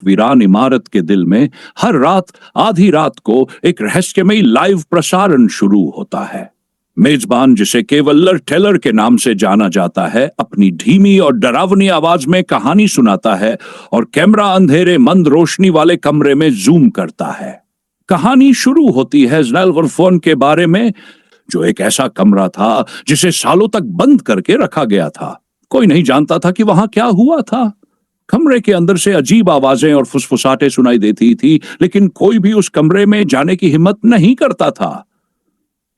वीरान इमारत के दिल में हर रात आधी रात को एक रहस्यमयी लाइव प्रसारण शुरू होता है। मेजबान, जिसे केवल टेलर के नाम से जाना जाता है, अपनी धीमी और डरावनी आवाज में कहानी सुनाता है और कैमरा अंधेरे मंद रोशनी वाले कमरे में जूम करता है। कहानी शुरू होती है ज़्वेल्वरफोन के बारे में, जो एक ऐसा कमरा था जिसे सालों तक बंद करके रखा गया था। कोई नहीं जानता था कि वहां क्या हुआ था। कमरे के अंदर से अजीब आवाजें और फुसफुसाहटें सुनाई देती थी, लेकिन कोई भी उस कमरे में जाने की हिम्मत नहीं करता था।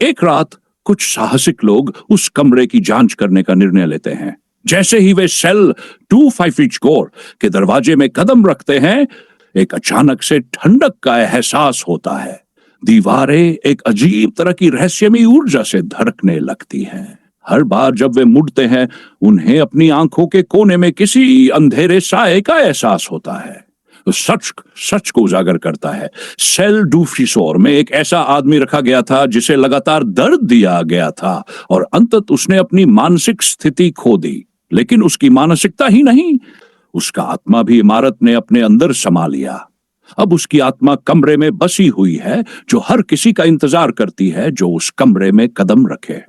एक रात कुछ साहसिक लोग उस कमरे की जांच करने का निर्णय लेते हैं। जैसे ही वे सेल 254 के दरवाजे में कदम रखते हैं, एक अचानक से ठंडक का एहसास होता है। दीवारें एक अजीब तरह की रहस्यमयी ऊर्जा से धड़कने लगती हैं। हर बार जब वे मुड़ते हैं, उन्हें अपनी आंखों के कोने में किसी अंधेरे साए का एहसास होता है। सच को उजागर करता है। सेल 254 में एक ऐसा आदमी रखा गया था जिसे लगातार दर्द दिया गया था और अंततः उसने अपनी मानसिक स्थिति खो दी। लेकिन उसकी मानसिकता ही नहीं, उसका आत्मा भी इमारत ने अपने अंदर समा लिया। अब उसकी आत्मा कमरे में बसी हुई है, जो हर किसी का इंतजार करती है जो उस कमरे में कदम रखे।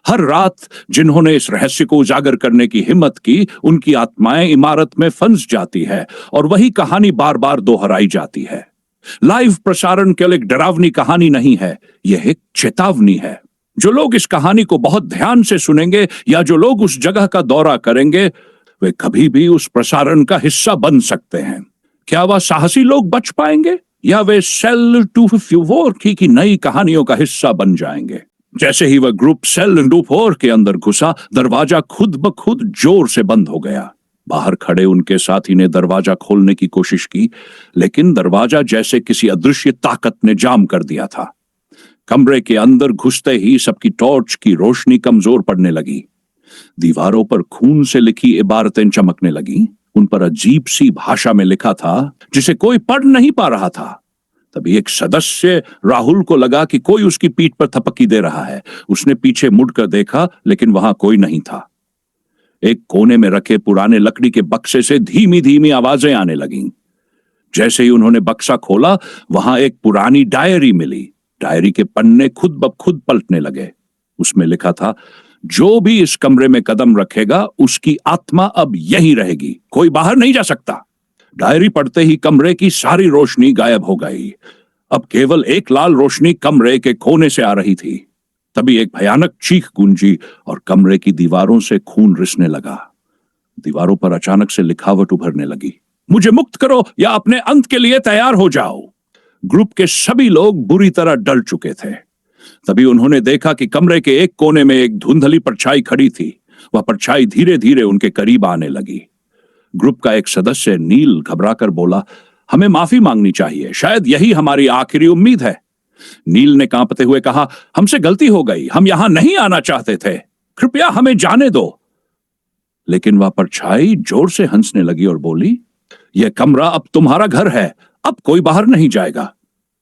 हर रात जिन्होंने इस रहस्य को उजागर करने की हिम्मत की, उनकी आत्माएं इमारत में फंस जाती है और वही कहानी बार बार दोहराई जाती है। लाइव प्रसारण केवल एक डरावनी कहानी नहीं है, यह एक चेतावनी है। जो लोग इस कहानी को बहुत ध्यान से सुनेंगे या जो लोग उस जगह का दौरा करेंगे, वे कभी भी उस प्रसारण का हिस्सा बन सकते हैं। क्या वह साहसी लोग बच पाएंगे या वे सेल 254 की नई कहानियों का हिस्सा बन जाएंगे? जैसे ही वह ग्रुप सेल 254 के अंदर घुसा, दरवाजा खुद ब खुद जोर से बंद हो गया। बाहर खड़े उनके साथी ने दरवाजा खोलने की कोशिश की, लेकिन दरवाजा जैसे किसी अदृश्य ताकत ने जाम कर दिया था। कमरे के अंदर घुसते ही सबकी टॉर्च की रोशनी कमजोर पड़ने लगी। दीवारों पर खून से लिखी इबारतें चमकने लगी। उन पर अजीब सी भाषा में लिखा था जिसे कोई पढ़ नहीं पा रहा था। तभी एक सदस्य राहुल को लगा कि कोई उसकी पीठ पर थपकी दे रहा है। उसने पीछे मुड़कर देखा, लेकिन वहां कोई नहीं था। एक कोने में रखे पुराने लकड़ी के बक्से से धीमी धीमी आवाजें आने लगीं। जैसे ही उन्होंने बक्सा खोला, वहां एक पुरानी डायरी मिली। डायरी के पन्ने खुद ब खुद पलटने लगे। उसमें लिखा था, जो भी इस कमरे में कदम रखेगा, उसकी आत्मा अब यहीं रहेगी, कोई बाहर नहीं जा सकता। डायरी पढ़ते ही कमरे की सारी रोशनी गायब हो गई। अब केवल एक लाल रोशनी कमरे के कोने से आ रही थी। तभी एक भयानक चीख गूंजी और कमरे की दीवारों से खून रिसने लगा। दीवारों पर अचानक से लिखावट उभरने लगी, मुझे मुक्त करो या अपने अंत के लिए तैयार हो जाओ। ग्रुप के सभी लोग बुरी तरह डर चुके थे। तभी उन्होंने देखा कि कमरे के एक कोने में एक धुंधली परछाई खड़ी थी। वह परछाई धीरे धीरे उनके करीब आने लगी। ग्रुप का एक सदस्य नील घबराकर बोला, हमें माफी मांगनी चाहिए, शायद यही हमारी आखिरी उम्मीद है। नील ने कांपते हुए कहा, हमसे गलती हो गई, हम यहां नहीं आना चाहते थे, कृपया हमें जाने दो। लेकिन वह परछाई जोर से हंसने लगी और बोली, यह कमरा अब तुम्हारा घर है, अब कोई बाहर नहीं जाएगा।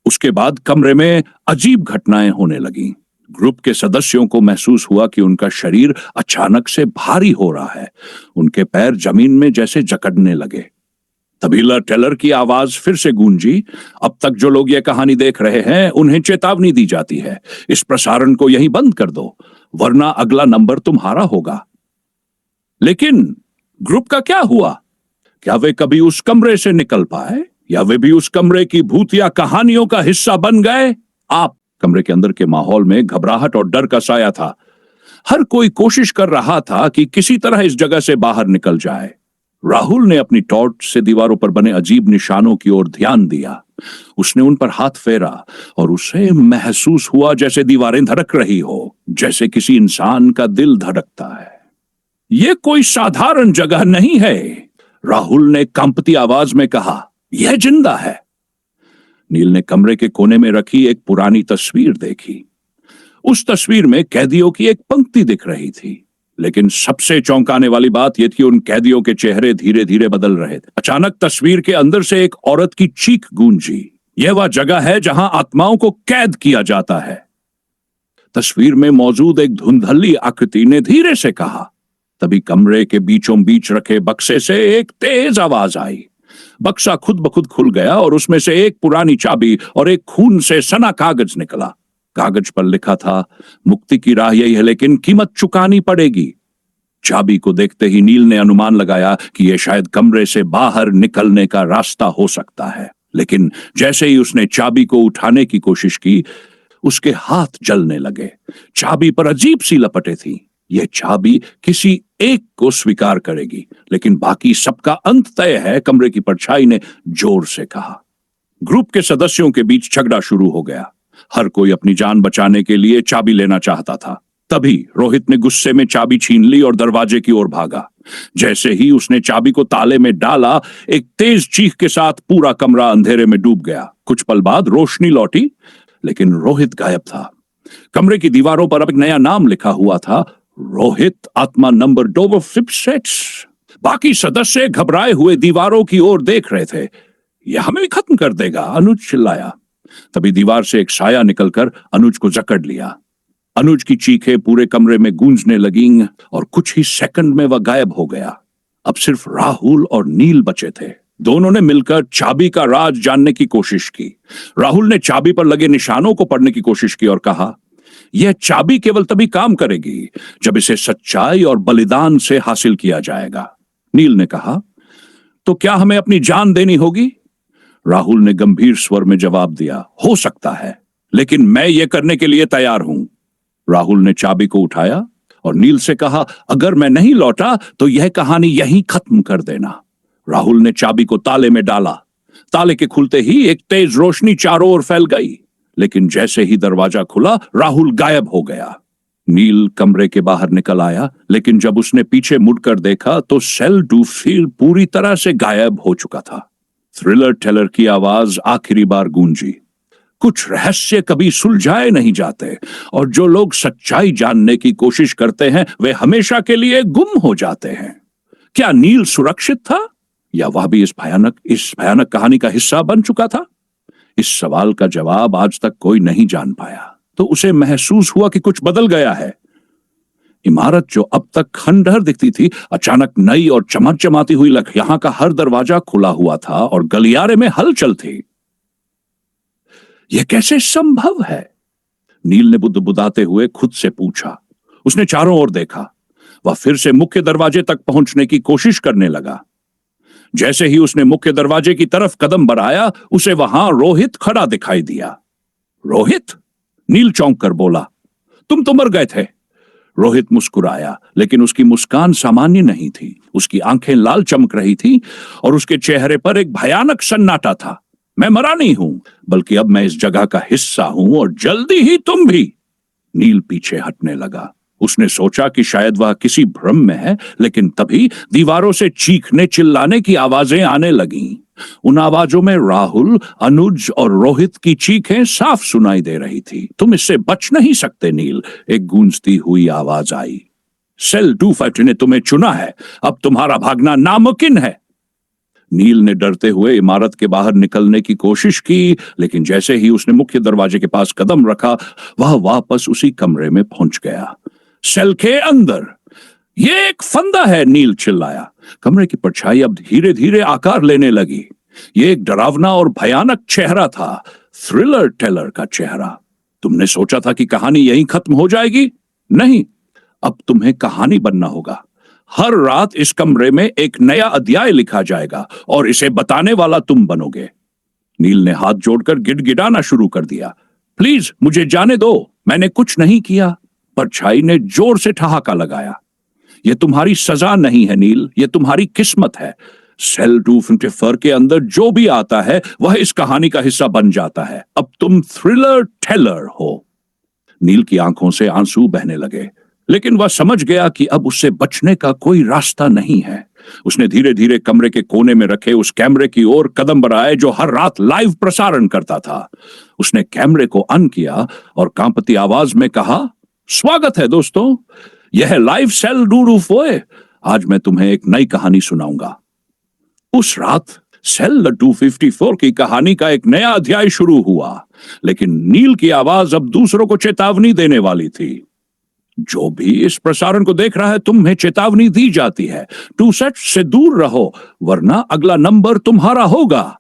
उसके बाद कमरे में अजीब घटनाएं होने लगीं। ग्रुप के सदस्यों को महसूस हुआ कि उनका शरीर अचानक से भारी हो रहा है। उनके पैर जमीन में जैसे जकड़ने लगे। तभी टेलर की आवाज फिर से गूंजी, अब तक जो लोग ये कहानी देख रहे हैं, उन्हें चेतावनी दी जाती है, इस प्रसारण को यहीं बंद कर दो, वरना अगला नंबर तुम्हारा होगा। लेकिन ग्रुप का क्या हुआ? क्या वे कभी उस कमरे से निकल पाए या वे भी उस कमरे की भूतिया कहानियों का हिस्सा बन गए? कमरे के अंदर के माहौल में घबराहट और डर का साया था। हर कोई कोशिश कर रहा था कि किसी तरह इस जगह से बाहर निकल जाए। राहुल ने अपनी टॉर्च से दीवारों पर बने अजीब निशानों की ओर ध्यान दिया। उसने उन पर हाथ फेरा और उसे महसूस हुआ जैसे दीवारें धड़क रही हो, जैसे किसी इंसान का दिल धड़कता है। यह कोई साधारण जगह नहीं है, राहुल ने कंपती आवाज में कहा, यह जिंदा है। नील ने कमरे के कोने में रखी एक पुरानी तस्वीर देखी। उस तस्वीर में कैदियों की एक पंक्ति दिख रही थी, लेकिन सबसे चौंकाने वाली बात यह थी, उन कैदियों के चेहरे धीरे धीरे बदल रहे थे। अचानक तस्वीर के अंदर से एक औरत की चीख गूंजी, यह वह जगह है जहां आत्माओं को कैद किया जाता है। तस्वीर में मौजूद एक धुंधली आकृति ने धीरे से कहा। तभी कमरे के बीचों बीच रखे बक्से से एक तेज आवाज आई। बक्सा खुद ब खुद खुल गया और उसमें से एक पुरानी चाबी और एक खून से सना कागज निकला। कागज पर लिखा था, मुक्ति की राह यही है लेकिन कीमत चुकानी पड़ेगी। चाबी को देखते ही नील ने अनुमान लगाया कि यह शायद कमरे से बाहर निकलने का रास्ता हो सकता है, लेकिन जैसे ही उसने चाबी को उठाने की कोशिश की, उसके हाथ जलने लगे। चाबी पर अजीब सी लपटें थीं। यह चाबी किसी एक को स्वीकार करेगी, लेकिन बाकी सबका अंत तय है, कमरे की परछाई ने जोर से कहा। ग्रुप के सदस्यों के बीच झगड़ा शुरू हो गया। हर कोई अपनी जान बचाने के लिए चाबी लेना चाहता था। तभी रोहित ने गुस्से में चाबी छीन ली और दरवाजे की ओर भागा। जैसे ही उसने चाबी को ताले में डाला, एक तेज चीख के साथ पूरा कमरा अंधेरे में डूब गया। कुछ पल बाद रोशनी लौटी, लेकिन रोहित गायब था। कमरे की दीवारों पर अब एक नया नाम लिखा हुआ था, रोहित आत्मा नंबर 256। बाकी सदस्य घबराए हुए दीवारों की ओर देख रहे थे। यह हमें भी खत्म कर देगा, अनुज चिल्लाया। तभी दीवार से एक साया निकलकर अनुज को जकड़ लिया। अनुज की चीखें पूरे कमरे में गूंजने लगीं और कुछ ही सेकंड में वह गायब हो गया। अब सिर्फ राहुल और नील बचे थे। दोनों ने मिलकर चाबी का राज जानने की कोशिश की। राहुल ने चाबी पर लगे निशानों को पढ़ने की कोशिश की और कहा, यह चाबी केवल तभी काम करेगी जब इसे सच्चाई और बलिदान से हासिल किया जाएगा। नील ने कहा, तो क्या हमें अपनी जान देनी होगी? राहुल ने गंभीर स्वर में जवाब दिया, हो सकता है, लेकिन मैं यह करने के लिए तैयार हूं। राहुल ने चाबी को उठाया और नील से कहा, अगर मैं नहीं लौटा तो यह कहानी यहीं खत्म कर देना। राहुल ने चाबी को ताले में डाला। ताले के खुलते ही एक तेज रोशनी चारों ओर फैल गई, लेकिन जैसे ही दरवाजा खुला, राहुल गायब हो गया। नील कमरे के बाहर निकल आया, लेकिन जब उसने पीछे मुड़कर देखा तो सेल डूफील्ड पूरी तरह से गायब हो चुका था। थ्रिलर टेलर की आवाज आखिरी बार गूंजी, कुछ रहस्य कभी सुलझाए नहीं जाते और जो लोग सच्चाई जानने की कोशिश करते हैं वे हमेशा के लिए गुम हो जाते हैं। क्या नील सुरक्षित था या वह भी इस भयानक कहानी का हिस्सा बन चुका था? इस सवाल का जवाब आज तक कोई नहीं जान पाया। तो उसे महसूस हुआ कि कुछ बदल गया है। इमारत जो अब तक खंडहर दिखती थी, अचानक नई और चमचमाती हुई लग। यहां का हर दरवाजा खुला हुआ था और गलियारे में हलचल थी। यह कैसे संभव है? नील ने बुदबुदाते हुए खुद से पूछा। उसने चारों ओर देखा। वह फिर से मुख्य दरवाजे तक पहुंचने की कोशिश करने लगा। जैसे ही उसने मुख्य दरवाजे की तरफ कदम बढ़ाया, उसे वहां रोहित खड़ा दिखाई दिया। रोहित? नील चौंक कर बोला, तुम तो मर गए थे। रोहित मुस्कुराया, लेकिन उसकी मुस्कान सामान्य नहीं थी। उसकी आंखें लाल चमक रही थी और उसके चेहरे पर एक भयानक सन्नाटा था। मैं मरा नहीं हूं, बल्कि अब मैं इस जगह का हिस्सा हूं और जल्दी ही तुम भी। नील पीछे हटने लगा। उसने सोचा कि शायद वह किसी भ्रम में है, लेकिन तभी दीवारों से चीखने चिल्लाने की आवाजें आने लगीं। उन आवाजों में राहुल, अनुज और रोहित की चीखें साफ सुनाई दे रही थी। तुम इससे बच नहीं सकते नील, एक गूंजती हुई आवाज आई। सेल 250 ने तुम्हें चुना है, अब तुम्हारा भागना नामुमकिन है। नील ने डरते हुए इमारत के बाहर निकलने की कोशिश की, लेकिन जैसे ही उसने मुख्य दरवाजे के पास कदम रखा, वह वापस उसी कमरे में पहुंच गया। सेल के अंदर ये एक फंदा है, नील चिल्लाया। कमरे की परछाई अब धीरे धीरे आकार लेने लगी। ये एक डरावना और भयानक चेहरा था, थ्रिलर टेलर का चेहरा। तुमने सोचा था कि कहानी यहीं खत्म हो जाएगी? नहीं, अब तुम्हें कहानी बनना होगा। हर रात इस कमरे में एक नया अध्याय लिखा जाएगा और इसे बताने वाला तुम बनोगे। नील ने हाथ जोड़कर गिड़गिड़ाना शुरू कर दिया। प्लीज मुझे जाने दो, मैंने कुछ नहीं किया। परछाई ने जोर से ठहाका लगाया। यह तुम्हारी सजा नहीं है नील, यह तुम्हारी किस्मत है। सेल 254 के अंदर जो भी आता है वह इस कहानी का हिस्सा बन जाता है। अब तुम थ्रिलर टेलर हो। नील की आंखों से आंसू बहने लगे, लेकिन वह समझ गया कि अब उससे बचने का कोई रास्ता नहीं है। उसने धीरे धीरे कमरे के कोने में रखे उस कैमरे की ओर कदम बढ़ाए जो हर रात लाइव प्रसारण करता था। उसने कैमरे को ऑन किया और कांपती आवाज में कहा, स्वागत है दोस्तों, यह है लाइव सेल 254। आज मैं तुम्हें एक नई कहानी सुनाऊंगा। उस रात सेल 254 की कहानी का एक नया अध्याय शुरू हुआ, लेकिन नील की आवाज अब दूसरों को चेतावनी देने वाली थी। जो भी इस प्रसारण को देख रहा है, तुम्हें चेतावनी दी जाती है, टू सेट से दूर रहो, वरना अगला नंबर तुम्हारा होगा।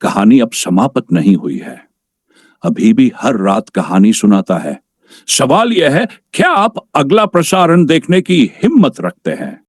कहानी अब समाप्त नहीं हुई है, अभी भी हर रात कहानी सुनाता है। सवाल यह है, क्या आप अगला प्रसारण देखने की हिम्मत रखते हैं?